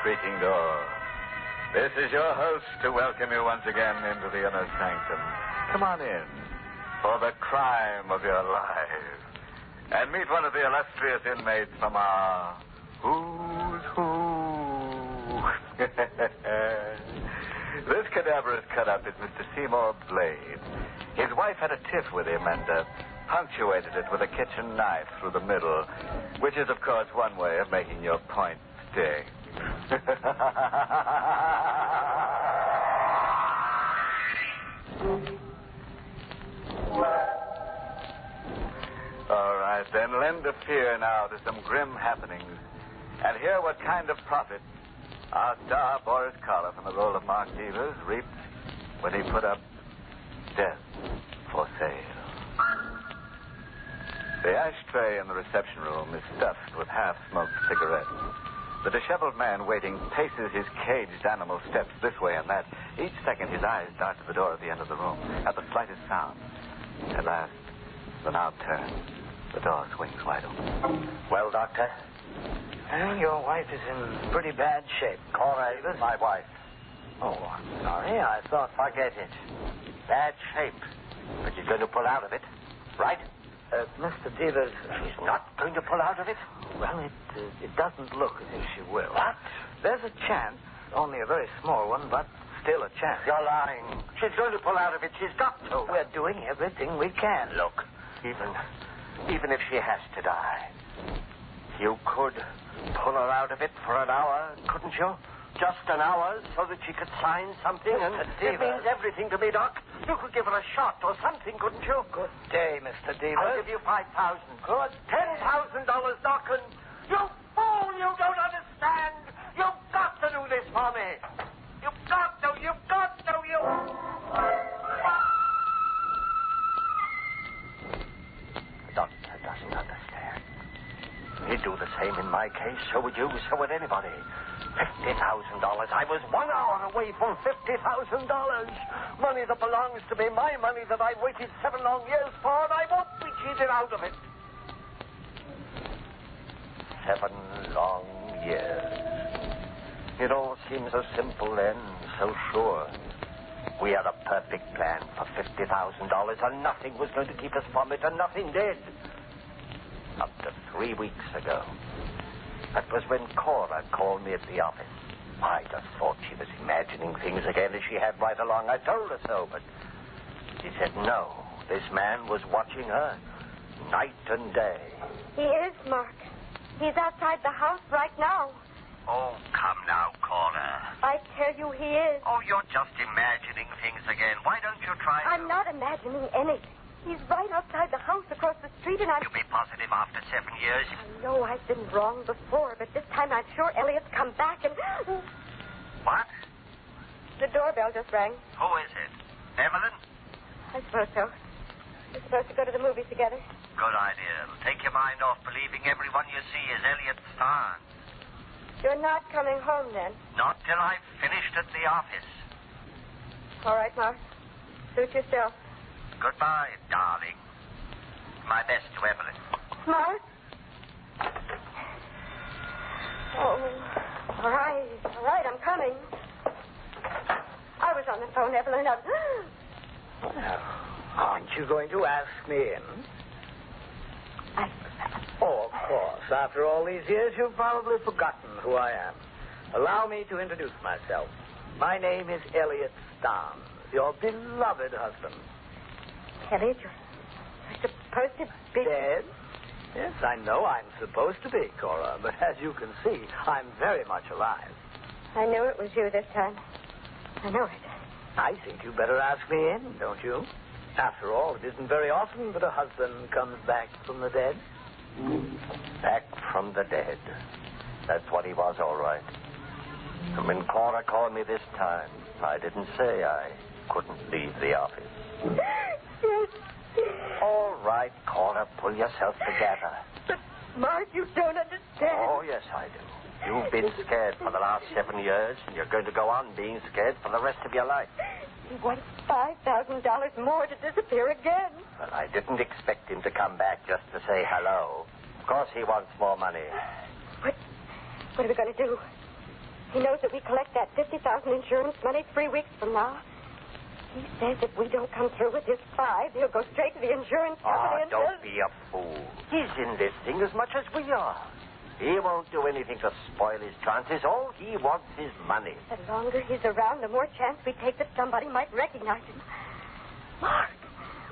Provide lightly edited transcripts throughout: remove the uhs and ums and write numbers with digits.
creaking door. This is your host to welcome you once again into the Inner Sanctum. Come on in for the crime of your lives. And meet one of the illustrious inmates from our Who's Who. This cadaverous cut-up is Mr. Seymour Blade. His wife had a tiff with him and punctuated it with a kitchen knife through the middle, which is, of course, one way of making your point sting. All right, then lend a fear now to some grim happenings and hear what kind of profit our star Boris Karloff in the role of Mark Devers reaped when he put up Death for Sale. The ashtray in the reception room is stuffed with half-smoked cigarettes. The disheveled man waiting paces his caged animal steps this way and that. Each second his eyes dart to the door at the end of the room at the slightest sound. At last, the knob turns. The door swings wide open. Well, Doctor, your wife is in pretty bad shape. Cora Davis? My wife. Oh, I'm sorry. I thought... Forget it. Bad shape. But she's going to pull out of it, right? Mr. Devers... She's not going to pull out of it? Well, it doesn't look as if she will. What? There's a chance. Only a very small one, but still a chance. You're lying. She's going to pull out of it. She's got to. We're doing everything we can. Look, even if she has to die, you could pull her out of it for an hour, couldn't you? Just an hour so that she could sign something, and it means everything to me, Doc. You could give her a shot or something, couldn't you? Good day, Mr. Devers. I'll give you $5,000. Good. $10,000, Doc, and you fool, you don't understand. You've got to do this for me. You've got to, you... The doctor doesn't understand. He'd do the same in my case. So would you, so would anybody. $50,000. I was 1 hour away from $50,000. Money that belongs to me, my money that I've waited 7 long years for, and I won't be cheated out of it. 7 long years. It all seemed so simple then, so sure. We had a perfect plan for $50,000, and nothing was going to keep us from it, and nothing did. Up to 3 weeks ago. That was when Cora called me at the office. I just thought she was imagining things again as she had right along. I told her so, but she said no. This man was watching her night and day. He is, Mark. He's outside the house right now. Oh, come now, Cora. I tell you he is. Oh, you're just imagining things again. Why don't you try I'm not imagining anything. He's right outside the house across the street, and I'm... You be positive after 7 years? I know I've been wrong before, but this time I'm sure Elliot's come back and... What? The doorbell just rang. Who is it? Evelyn? I suppose so. We're supposed to go to the movies together. Good idea. It'll take your mind off believing everyone you see is Elliot Starnes. You're not coming home, then? Not till I've finished at the office. All right, Mark. Suit yourself. Goodbye, darling. My best to Evelyn. Mark? Oh, all right, I'm coming. I was on the phone, Evelyn. Well, aren't you going to ask me in? Oh, of course. After all these years, you've probably forgotten who I am. Allow me to introduce myself. My name is Elliot Starnes, your beloved husband. Elliot, you're supposed to be... Dead? Yes, I know I'm supposed to be, Cora, but as you can see, I'm very much alive. I knew it was you this time. I know it. I think you better ask me in, don't you? After all, it isn't very often that a husband comes back from the dead. Back from the dead. That's what he was, all right. And when Cora called me this time, I didn't say I couldn't leave the office. Yes. All right, Cora, pull yourself together. But, Mark, you don't understand. Oh, yes, I do. You've been scared for the last 7 years, and you're going to go on being scared for the rest of your life. He wants $5,000 more to disappear again. Well, I didn't expect him to come back just to say hello. Of course he wants more money. What are we going to do? He knows that we collect that $50,000 insurance money 3 weeks from now. He says if we don't come through with this 5, he'll go straight to the insurance company and don't be a fool. He's in this thing as much as we are. He won't do anything to spoil his chances. All he wants is money. The longer he's around, the more chance we take that somebody might recognize him. Mark,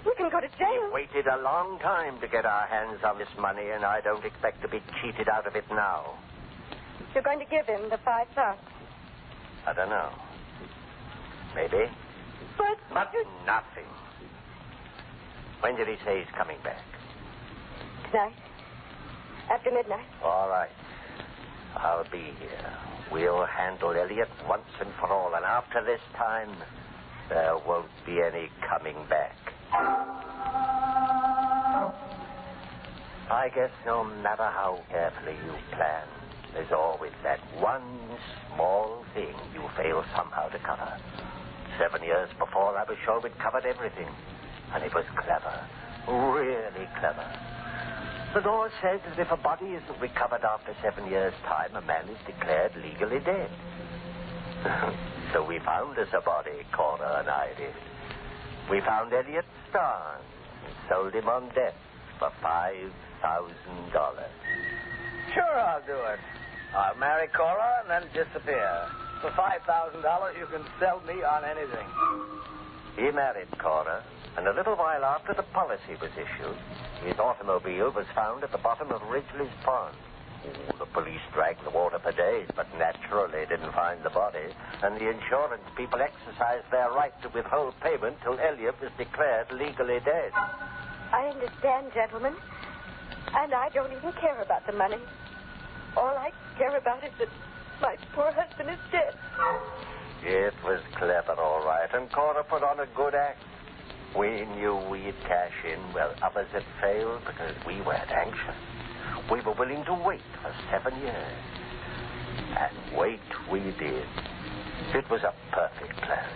we can go to jail. We've waited a long time to get our hands on this money, and I don't expect to be cheated out of it now. You're going to give him the 5,000. I don't know. Maybe. But nothing. When did he say he's coming back? Tonight. After midnight. All right. I'll be here. We'll handle Elliot once and for all, and after this time, there won't be any coming back. I guess no matter how carefully you plan, there's always that one small thing you fail somehow to cover. 7 years before, I was sure we'd covered everything. And it was clever. Really clever. The law says that if a body isn't recovered after 7 years' time, a man is declared legally dead. So we found us a body, Cora and I did. We found Elliot Starnes and sold him on debt for $5,000. Sure, I'll do it. I'll marry Cora and then disappear. For $5,000, you can sell me on anything. He married Cora, and a little while after the policy was issued, his automobile was found at the bottom of Ridgely's Pond. Oh, the police dragged the water for days, but naturally didn't find the body, and the insurance people exercised their right to withhold payment till Elliot was declared legally dead. I understand, gentlemen. And I don't even care about the money. All I care about is that my poor husband is dead. It was clever, all right, and Cora put on a good act. We knew we'd cash in where others had failed because we weren't anxious. We were willing to wait for 7 years. And wait we did. It was a perfect plan.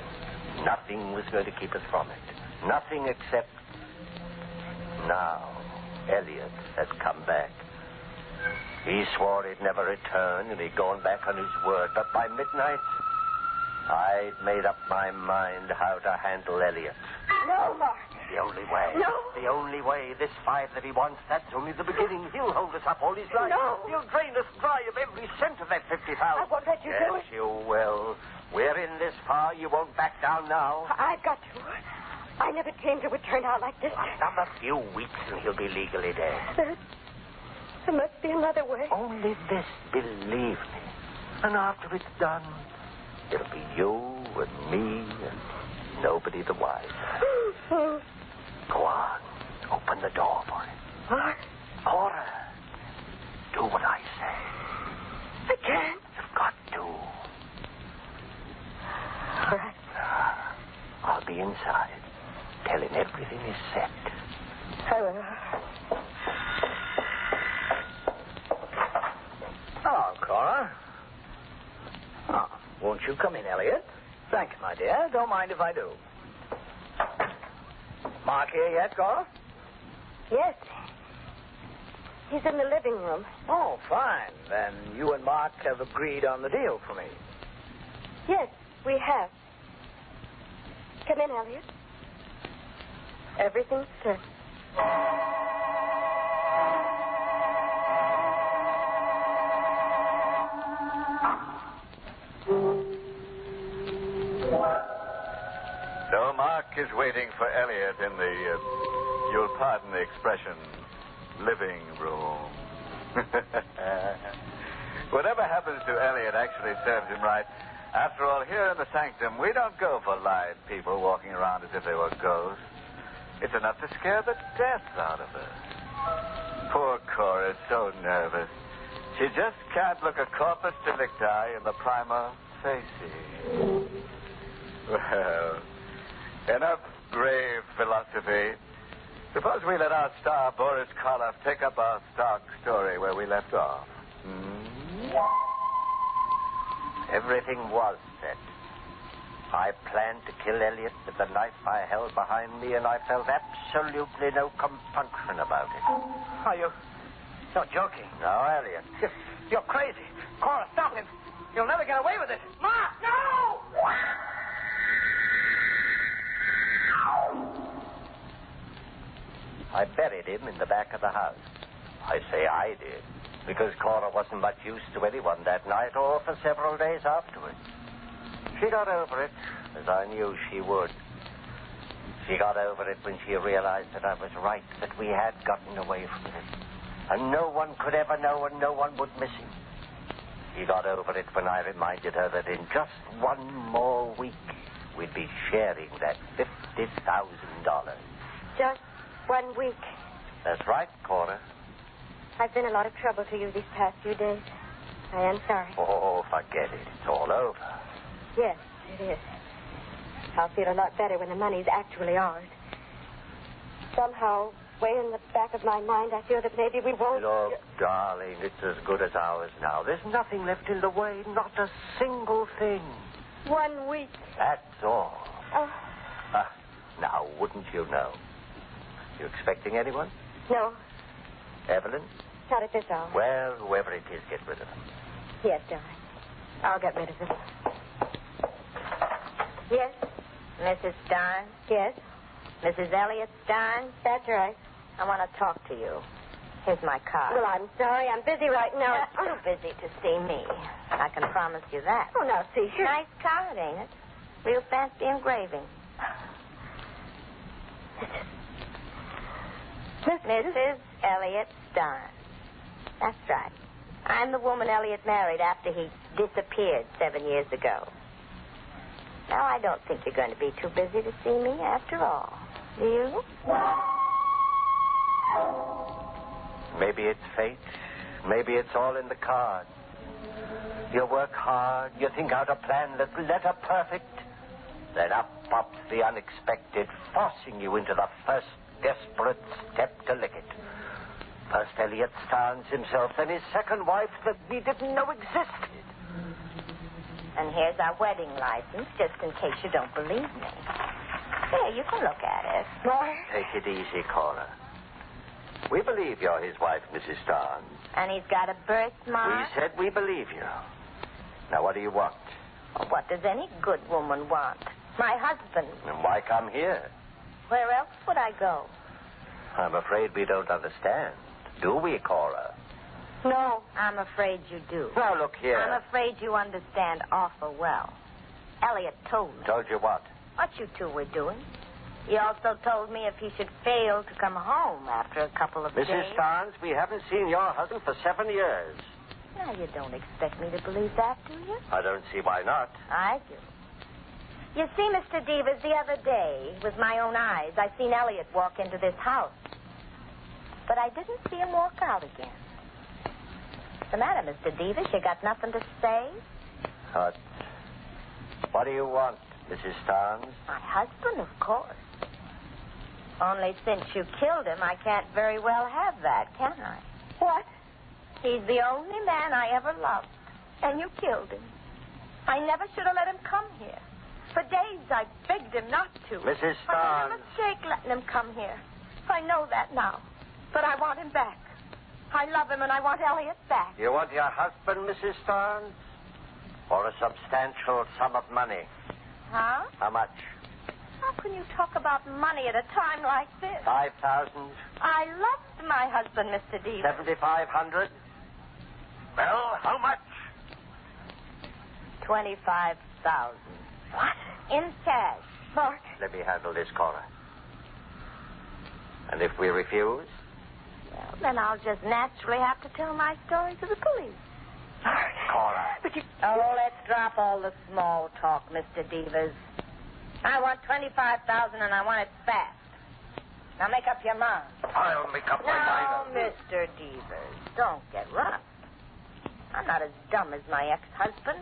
Nothing was going to keep us from it. Nothing except... Now, Elliot had come back. He swore he'd never return, and he'd gone back on his word. But by midnight, I'd made up my mind how to handle Elliot. No, Mark. The only way. No. The only way. This 5 that he wants, that's only the beginning. He'll hold us up all his life. No. He'll drain us dry of every cent of that 50,000. I won't let you do it. Yes, you will. We're in this far. You won't back down now. I've got to. I never dreamed it would turn out like this. Another few weeks and he'll be legally dead. There must be another way. Only this, believe me. And after it's done, it'll be you and me and nobody the wiser. Go on. Open the door for him. Mark? Cora, do what I say. I can't. You've got to. All right. I'll be inside. Tell him everything is set. I will. Hello, Cora. Oh, won't you come in, Elliot? Thank you, my dear. Don't mind if I do. Mark here yet, Cora? Yes. He's in the living room. Oh, fine. Then you and Mark have agreed on the deal for me. Yes, we have. Come in, Elliot. Everything's set. So Mark is waiting for Elliot in the, you'll pardon the expression, living room. Whatever happens to Elliot actually serves him right. After all, here in the Sanctum, we don't go for live people walking around as if they were ghosts. It's enough to scare the death out of her. Poor Cora's so nervous. She just can't look a corpus delicti in the prima facie. Well, enough grave philosophy. Suppose we let our star, Boris Karloff, take up our stock story where we left off. Everything was set. I planned to kill Elliot with the knife I held behind me, and I felt absolutely no compunction about it. Oh, you're joking. No, Elliot. You're crazy. Cora, stop him. You'll never get away with it. Ma! No! I buried him in the back of the house. I say I did, because Cora wasn't much use to anyone that night or for several days afterwards. She got over it, as I knew she would. She got over it when she realized that I was right, that we had gotten away from him. And no one could ever know, and no one would miss him. She got over it when I reminded her that in just one more week, we'd be sharing that $50,000. Just 1 week. That's right, Cora. I've been a lot of trouble to you these past few days. I am sorry. Oh, forget it. It's all over. Yes, it is. I'll feel a lot better when the money's actually ours. Somehow, way in the back of my mind, I feel that maybe we won't... Look, darling, it's as good as ours now. There's nothing left in the way, not a single thing. 1 week. That's all. Oh. Now, wouldn't you know? You expecting anyone? No, Evelyn? not at this hour. Well, whoever it is, get rid of them. Yes, darling. I'll get rid of them. Yes? Mrs. Starnes? Yes? Mrs. Elliot Starnes? That's right. I want to talk to you. Here's my card. Well, I'm sorry. I'm busy right now. Too busy to see me. I can promise you that. Oh, now, see, sure. Nice card, ain't it? Real fancy engraving. Mrs. Elliot Starnes. That's right. I'm the woman Elliot married after he disappeared 7 years ago. Now, I don't think you're going to be too busy to see me after all. Do you? Maybe it's fate. Maybe it's all in the cards. You work hard. You think out a plan that's letter perfect. Then up pops the unexpected, forcing you into the first desperate step to lick it. First Elliot Starnes himself, then his second wife that we didn't know existed. And here's our wedding license, just in case you don't believe me. Here, you can look at it. Take it easy, Cora. We believe you're his wife, Mrs. Starnes. And he's got a birthmark. We said we believe you. Now, what do you want? Well, what does any good woman want? My husband. And why come here? Where else would I go? I'm afraid we don't understand. Do we, Cora? No, I'm afraid you do. Now, look here. I'm afraid you understand awful well. Elliot told me. Told you what? What you two were doing. He also told me if he should fail to come home after a couple of days. Mrs. Starnes, we haven't seen your husband for 7 years. Now, you don't expect me to believe that, do you? I don't see why not. I do. You see, Mr. Devers, the other day, with my own eyes, I seen Elliot walk into this house. But I didn't see him walk out again. What's the matter, Mr. Devers? You got nothing to say? What do you want, Mrs. Starnes? My husband, of course. Only since you killed him, I can't very well have that, can I? What? He's the only man I ever loved. And you killed him. I never should have let him come here. For days I begged him not to. Mrs. I made Starnes. a mistake letting him come here. I know that now. But I want him back. I love him and I want Elliot back. You want your husband, Mrs. Starnes? Or a substantial sum of money? Huh? How much? How can you talk about money at a time like this? 5,000? I loved my husband, Mr. Devers. 7,500? Well, how much? 25,000. What? In cash. Mark. Let me handle this, Cora. And if we refuse? Well, then I'll just naturally have to tell my story to the police. Cora. But you... Oh, let's drop all the small talk, Mr. Devers. I want 25,000 and I want it fast. Now make up your mind. I'll make up my Now, mind. Mr. Devers, don't get rough. I'm not as dumb as my ex-husband.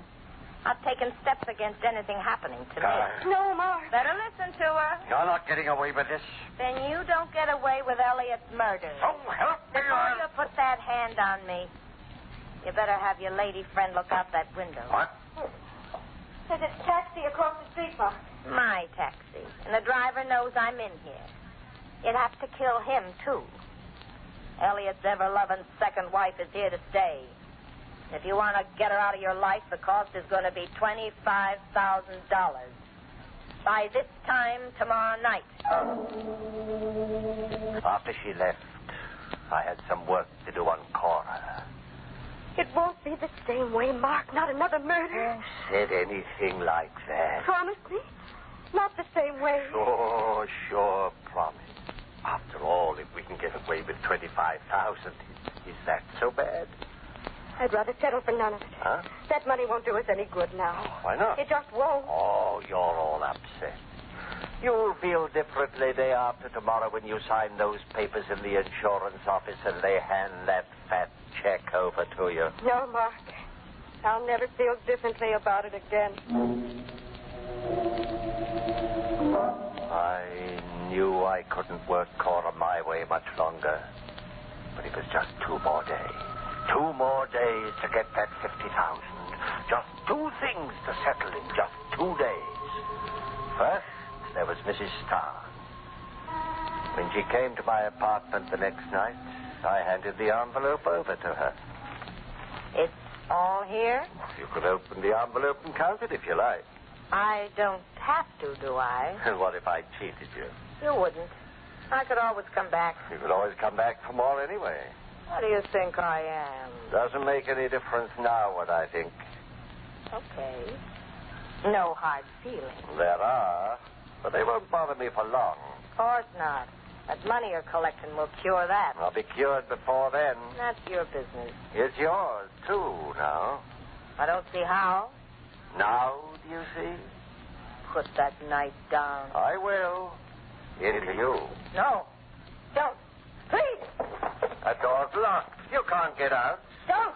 I've taken steps against anything happening to me. No, Mark. Better listen to her. You're not getting away with this. Then you don't get away with Elliot's murder. So help me. Before you put that hand on me, you better have your lady friend look out that window. What? There's a taxi across the street, Mark. My taxi. And the driver knows I'm in here. You'd have to kill him, too. Elliot's ever-loving second wife is here to stay. If you want to get her out of your life, the cost is going to be $25,000. By this time tomorrow night. After she left, I had some work to do on Cora. It won't be the same way, Mark. Not another murder. Said anything like that. Promise me. Not the same way. Sure, promise. After all, if we can get away with $25,000, is that so bad? I'd rather settle for none of it. Huh? That money won't do us any good now. Why not? It just won't. Oh, you're all upset. You'll feel differently day after tomorrow when you sign those papers in the insurance office and they hand that fat check over to you. No, Mark. I'll never feel differently about it again. I knew I couldn't work Cora my way much longer. But it was just 2 more days. 2 more days to get that $50,000. Just 2 things to settle in just 2 days. First, there was Mrs. Starr. When she came to my apartment the next night, I handed the envelope over to her. It's all here? You could open the envelope and count it if you like. I don't have to, do I? What if I cheated you? You wouldn't. I could always come back. You could always come back for more anyway. What do you think I am? Doesn't make any difference now what I think. Okay. No hard feelings. There are, but they won't bother me for long. Of course not. That money you're collecting will cure that. I'll be cured before then. That's your business. It's yours, too, now. I don't see how. Now, do you see? Put that knife down. I will. Into you. No. Don't. Please. That door's locked. You can't get out. Don't.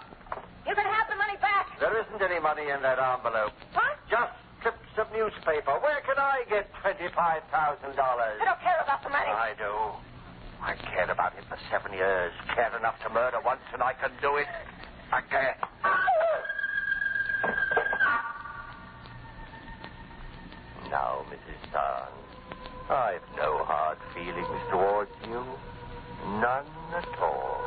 You can have the money back. There isn't any money in that envelope. What? Just strips of newspaper. Where can I get $25,000? I don't care about the money. I do. I cared about it for 7 years. Cared enough to murder once, and I can do it again. Now, Mrs. Starr, I've no hard feelings towards you. None at all.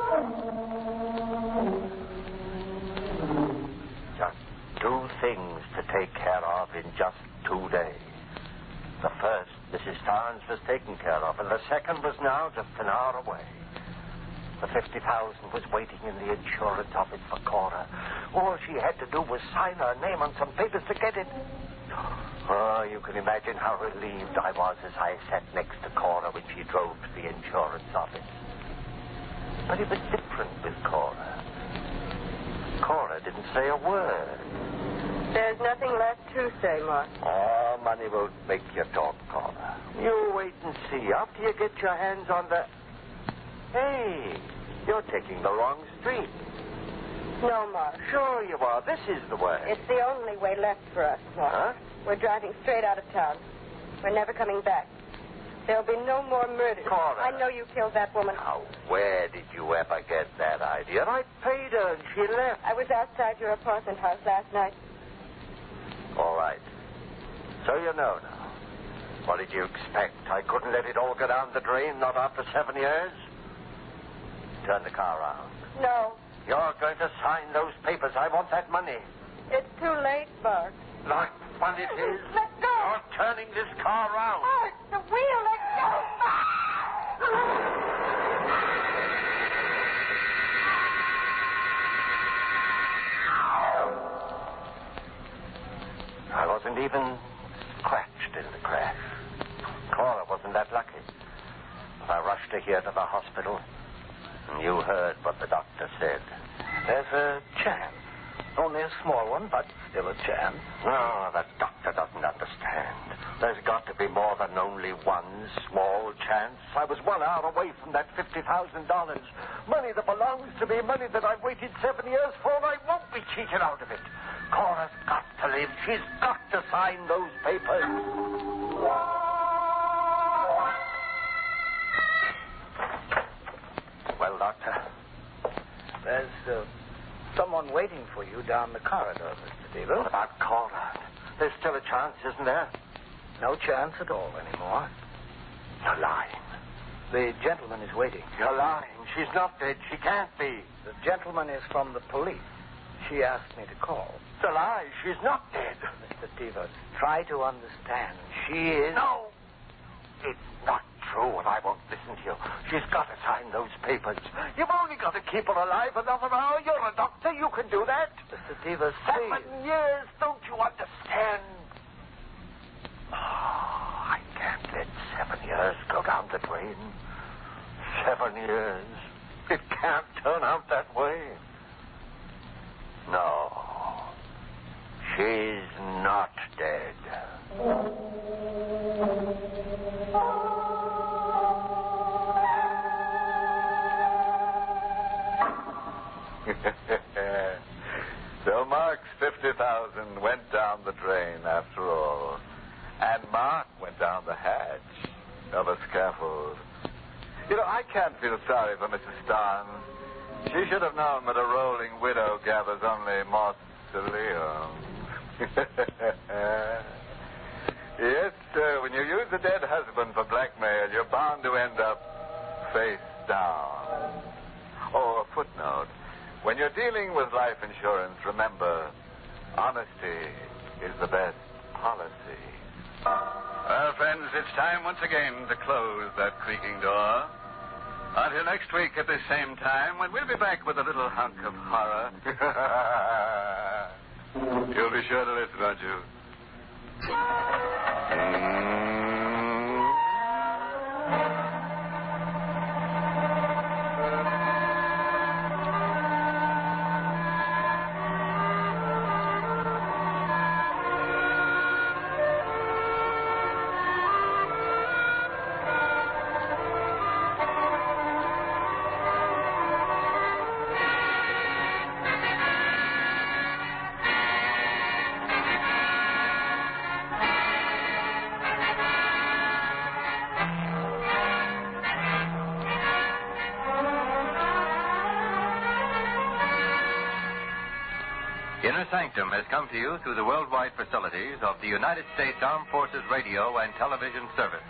Just 2 things to take care of in just 2 days. The first, Mrs. Starnes was taken care of, and the second was now just an hour away. The $50,000 was waiting in the insurance office for Cora. All she had to do was sign her name on some papers to get it. Oh, you can imagine how relieved I was as I sat next to Cora when she drove to the insurance office. But it was different with Cora. Cora didn't say a word. There's nothing left to say, Mark. Oh, money won't make you talk, Cora. You wait and see. After you get your hands on the... Hey, you're taking the wrong street. No, Mark. Sure you are. This is the way. It's the only way left for us, Mark. Huh? We're driving straight out of town. We're never coming back. There'll be no more murders. Cora. I know you killed that woman. Now, where did you ever get that idea? I paid her and she left. I was outside your apartment house last night. All right. So you know now. What did you expect? I couldn't let it all go down the drain, not after 7 years? Turn the car around. No. You're going to sign those papers. I want that money. It's too late, Mark. Like fun it is. Let go. You're turning this car around. Mark, the wheel, let go. I wasn't even scratched in the crash. Cora wasn't that lucky. I rushed her here to the hospital, and you heard what the doctor said. There's a chance. Only a small one, but still a chance. No, the doctor doesn't understand. There's got to be more than only one small chance. I was 1 hour away from that $50,000. Money that belongs to me, money that I've waited 7 years for, and I won't be cheated out of it. Cora's got to live. She's got to sign those papers. Well, Doctor? There's someone waiting for you down the corridor, Mr. Deaver. What about Cora? There's still a chance, isn't there? No chance at all anymore. You're lying. The gentleman is waiting. You're lying. She's not dead. She can't be. The gentleman is from the police. She asked me to call. It's a lie. She's not dead. Mr. Devers, try to understand. She is... No. It's not true, and I won't listen to you. She's got to sign those papers. You've only got to keep her alive another hour. You're a doctor. You can do that. Mr. Devers, 7 please. years. Don't you understand? Oh, I can't let 7 years go down the drain. 7 years. It can't turn out that way. No. She's not dead. So Mark's 50,000 went down the drain after all. And Mark went down the hatch of a scaffold. You know, I can't feel sorry for Mrs. Starnes. She should have known that a rolling widow gathers only mausoleums. Yes, when you use a dead husband for blackmail, you're bound to end up face down. Oh, a footnote. When you're dealing with life insurance, remember, honesty is the best policy. Well, friends, it's time once again to close that creaking door. Until next week at this same time, when we'll be back with a little hunk of horror. You'll be sure to listen, won't you? Inner Sanctum has come to you through the worldwide facilities of the United States Armed Forces Radio and Television Service.